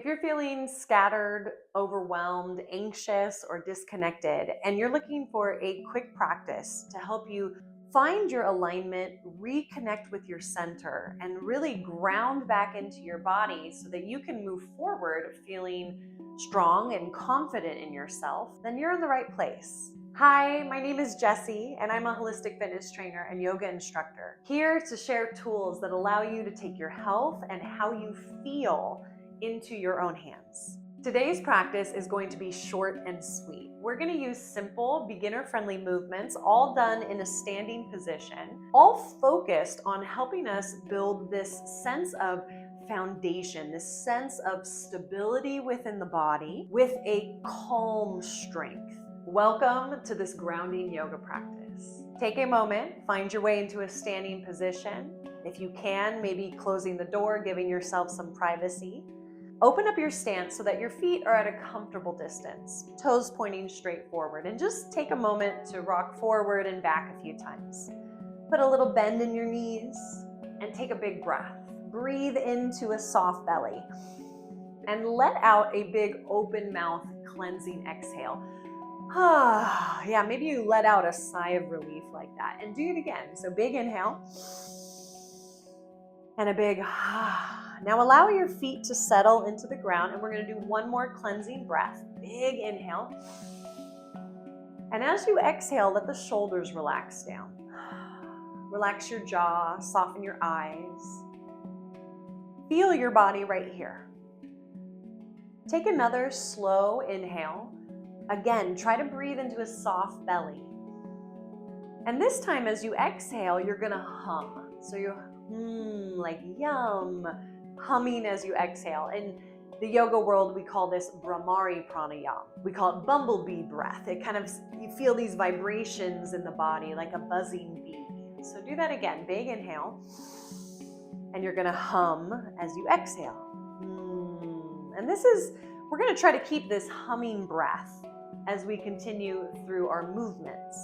If you're feeling scattered, overwhelmed, anxious, or disconnected, and you're looking for a quick practice to help you find your alignment, reconnect with your center, and really ground back into your body so that you can move forward feeling strong and confident in yourself, then you're in the right place. Hi, my name is Jessi, and I'm a holistic fitness trainer and yoga instructor, here to share tools that allow you to take your health and how you feel into your own hands. Today's practice is going to be short and sweet. We're going to use simple, beginner-friendly movements, all done in a standing position, all focused on helping us build this sense of foundation, this sense of stability within the body with a calm strength. Welcome to this grounding yoga practice. Take a moment, find your way into a standing position. If you can, maybe closing the door, giving yourself some privacy. Open up your stance so that your feet are at a comfortable distance, toes pointing straight forward, and just take a moment to rock forward and back a few times. Put a little bend in your knees and take a big breath. Breathe into a soft belly and let out a big open mouth cleansing exhale. Yeah, maybe you let out a sigh of relief like that, and do it again. So big inhale and a big Now allow your feet to settle into the ground, and we're going to do one more cleansing breath. Big inhale. And as you exhale, let the shoulders relax down. Relax your jaw, soften your eyes. Feel your body right here. Take another slow inhale. Again, try to breathe into a soft belly. And this time as you exhale, you're going to hum. So you're like yum, humming as you exhale. In the yoga world, we call this Brahmari pranayama. We call it bumblebee breath. It kind of, you feel these vibrations in the body like a buzzing bee. So do that again. Big inhale. And you're going to hum as you exhale. And we're going to try to keep this humming breath as we continue through our movements.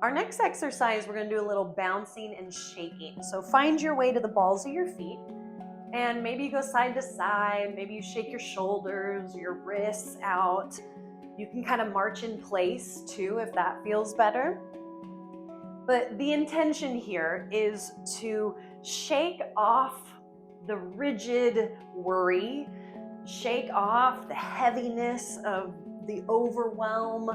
Our next exercise, we're going to do a little bouncing and shaking. So find your way to the balls of your feet, and maybe you go side to side, maybe you shake your shoulders, your wrists out. You can kind of march in place too if that feels better. But the intention here is to shake off the rigid worry, shake off the heaviness of the overwhelm,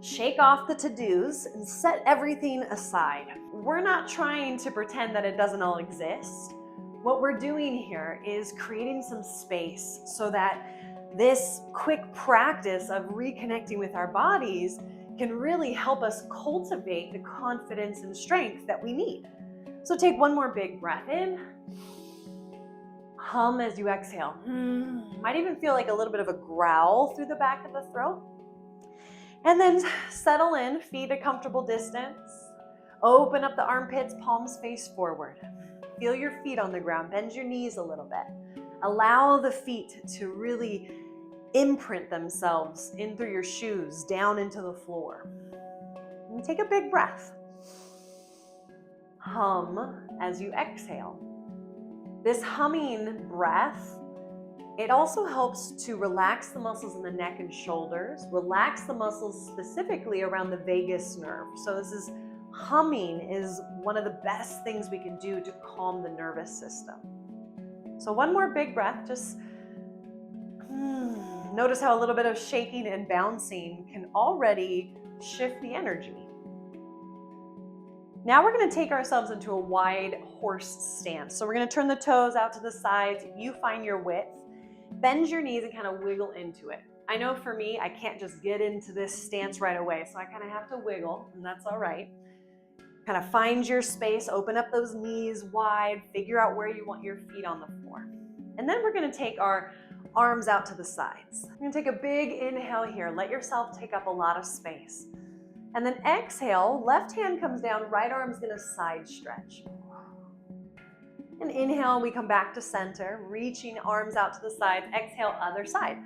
shake off the to-dos and set everything aside. We're not trying to pretend that it doesn't all exist. What we're doing here is creating some space so that this quick practice of reconnecting with our bodies can really help us cultivate the confidence and strength that we need. So take one more big breath in. Hum as you exhale. Might even feel like a little bit of a growl through the back of the throat. And then settle in, feet a comfortable distance. Open up the armpits, palms face forward. Feel your feet on the ground, bend your knees a little bit. Allow the feet to really imprint themselves in through your shoes, down into the floor. And take a big breath. Hum as you exhale. This humming breath, it also helps to relax the muscles in the neck and shoulders, relax the muscles specifically around the vagus nerve. So humming is one of the best things we can do to calm the nervous system. So one more big breath, just notice how a little bit of shaking and bouncing can already shift the energy. Now we're going to take ourselves into a wide horse stance. So we're going to turn the toes out to the sides. You find your width. Bend your knees and kind of wiggle into it. I know for me, I can't just get into this stance right away, so I kind of have to wiggle, and that's all right. Kind of find your space, open up those knees wide, figure out where you want your feet on the floor. And then we're going to take our arms out to the sides. You're going to take a big inhale here. Let yourself take up a lot of space. And then exhale, left hand comes down, right arm's going to side stretch. And inhale, we come back to center, reaching arms out to the sides. Exhale, other side.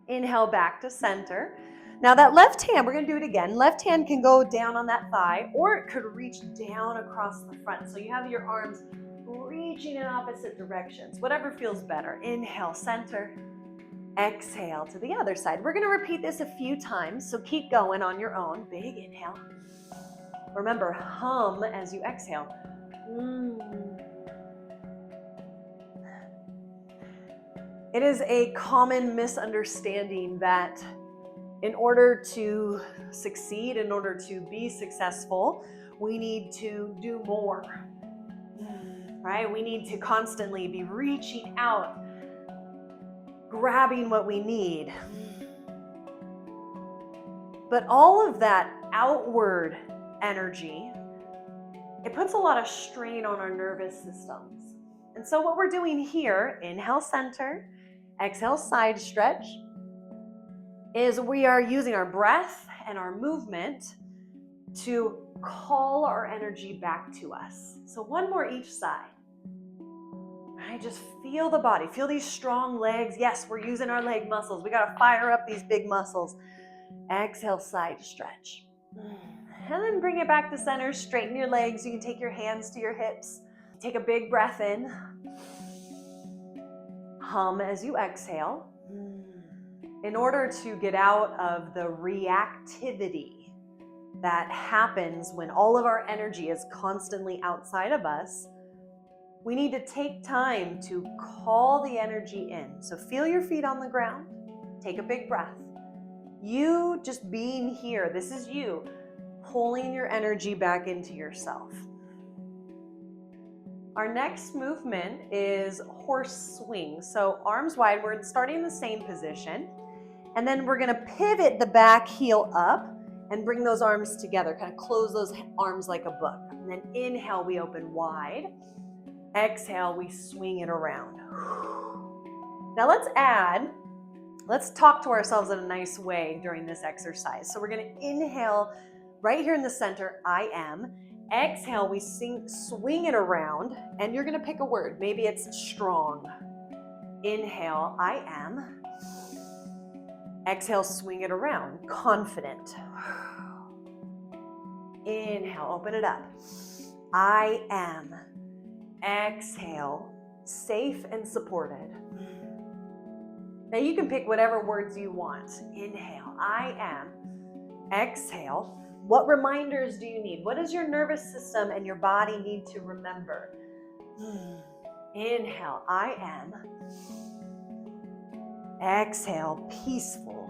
Inhale, back to center. Now that left hand, we're going to do it again. Left hand can go down on that thigh, or it could reach down across the front. So you have your arms reaching in opposite directions, whatever feels better. Inhale, center. Exhale to the other side. We're going to repeat this a few times, so keep going on your own. Big inhale. Remember, hum as you exhale. It is a common misunderstanding that in order to succeed, in order to be successful, we need to do more, right? We need to constantly be reaching out, grabbing what we need. But all of that outward energy, it puts a lot of strain on our nervous systems. And so what we're doing here, inhale, center, exhale, side stretch, is we are using our breath and our movement to call our energy back to us. So one more each side. Right? Just feel the body, feel these strong legs. Yes, we're using our leg muscles. We got to fire up these big muscles. Exhale, side stretch. And then bring it back to center. Straighten your legs. You can take your hands to your hips. Take a big breath in. Hum as you exhale. In order to get out of the reactivity that happens when all of our energy is constantly outside of us, we need to take time to call the energy in. So feel your feet on the ground. Take a big breath. You just being here, this is you pulling your energy back into yourself. Our next movement is horse swing. So arms wide, we're starting in the same position. And then we're gonna pivot the back heel up and bring those arms together, kind of close those arms like a book. And then inhale, we open wide. Exhale, we swing it around. Now let's talk to ourselves in a nice way during this exercise. So we're gonna inhale right here in the center, I am. Exhale, we swing it around, and you're gonna pick a word. Maybe it's strong. Inhale, I am. Exhale, swing it around, confident. Inhale, open it up. I am. Exhale, safe and supported. Now you can pick whatever words you want. Inhale, I am. Exhale, what reminders do you need? What does your nervous system and your body need to remember? Inhale, I am. Exhale, peaceful.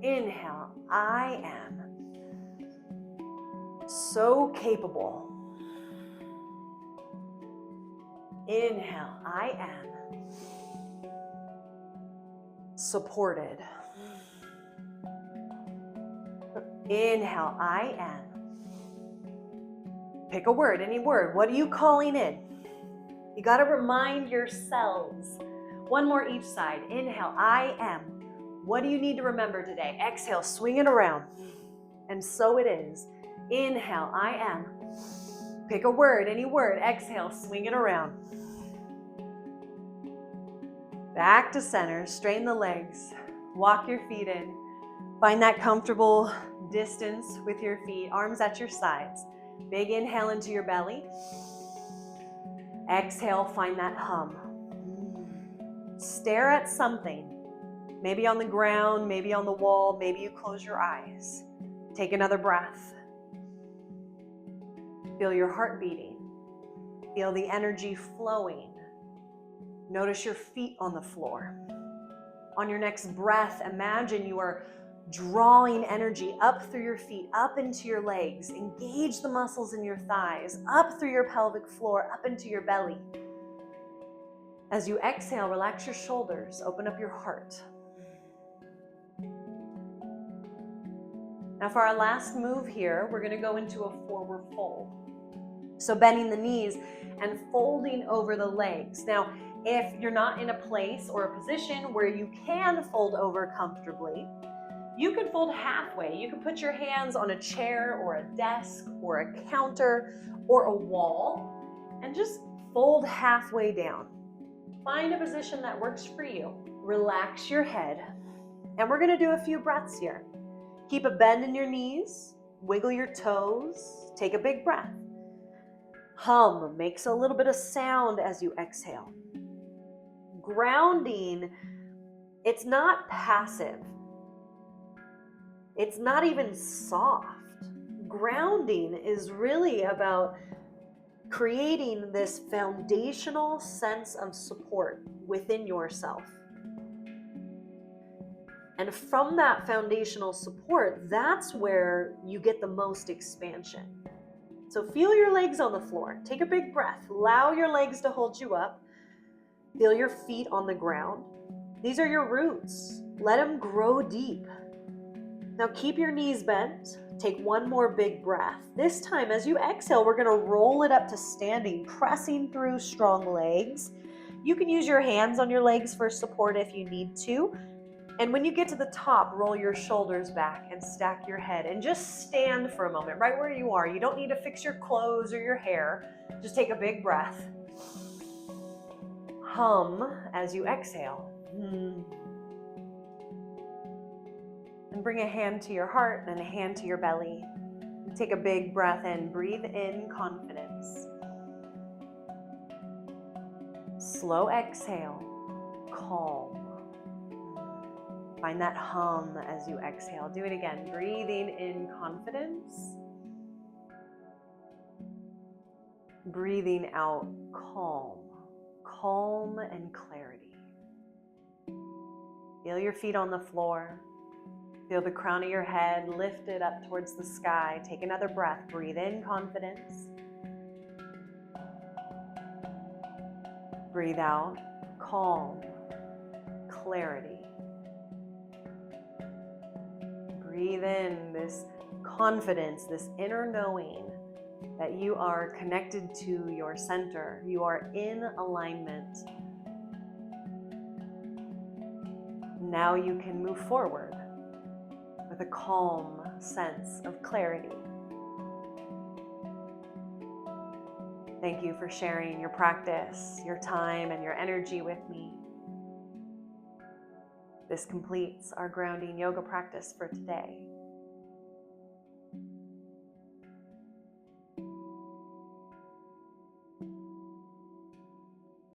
Inhale, I am. So capable. Inhale, I am. Supported. Inhale, I am. Pick a word, any word. What are you calling in? You got to remind yourselves. One more each side. Inhale, I am. What do you need to remember today? Exhale, swing it around. And so it is. Inhale, I am. Pick a word, any word. Exhale, swing it around. Back to center, straighten the legs, walk your feet in. Find that comfortable distance with your feet, arms at your sides. Big inhale into your belly. Exhale, find that hum. Stare at something, maybe on the ground, maybe on the wall, maybe you close your eyes. Take another breath. Feel your heart beating. Feel the energy flowing. Notice your feet on the floor. On your next breath, imagine you are drawing energy up through your feet, up into your legs. Engage the muscles in your thighs, up through your pelvic floor, up into your belly. As you exhale, relax your shoulders, open up your heart. Now for our last move here, we're going to go into a forward fold. So bending the knees and folding over the legs. Now, if you're not in a place or a position where you can fold over comfortably, you can fold halfway. You can put your hands on a chair or a desk or a counter or a wall and just fold halfway down. Find a position that works for you. Relax your head. And we're going to do a few breaths here. Keep a bend in your knees, wiggle your toes, take a big breath. Hum makes a little bit of sound as you exhale. Grounding, it's not passive. It's not even soft. Grounding is really about creating this foundational sense of support within yourself. And from that foundational support, that's where you get the most expansion. So feel your legs on the floor. Take a big breath. Allow your legs to hold you up. Feel your feet on the ground. These are your roots. Let them grow deep. Now keep your knees bent. Take one more big breath. This time, as you exhale, we're going to roll it up to standing, pressing through strong legs. You can use your hands on your legs for support if you need to. And when you get to the top, roll your shoulders back and stack your head and just stand for a moment right where you are. You don't need to fix your clothes or your hair. Just take a big breath. Hum as you exhale. And bring a hand to your heart and a hand to your belly. And take a big breath in. Breathe in confidence. Slow exhale. Calm. Find that hum as you exhale. Do it again. Breathing in confidence. Breathing out calm. Calm and clarity. Feel your feet on the floor. Feel the crown of your head lifted up towards the sky. Take another breath. Breathe in confidence. Breathe out calm, clarity. Breathe in this confidence, this inner knowing that you are connected to your center. You are in alignment. Now you can move forward with a calm sense of clarity. Thank you for sharing your practice, your time, and your energy with me. This completes our grounding yoga practice for today.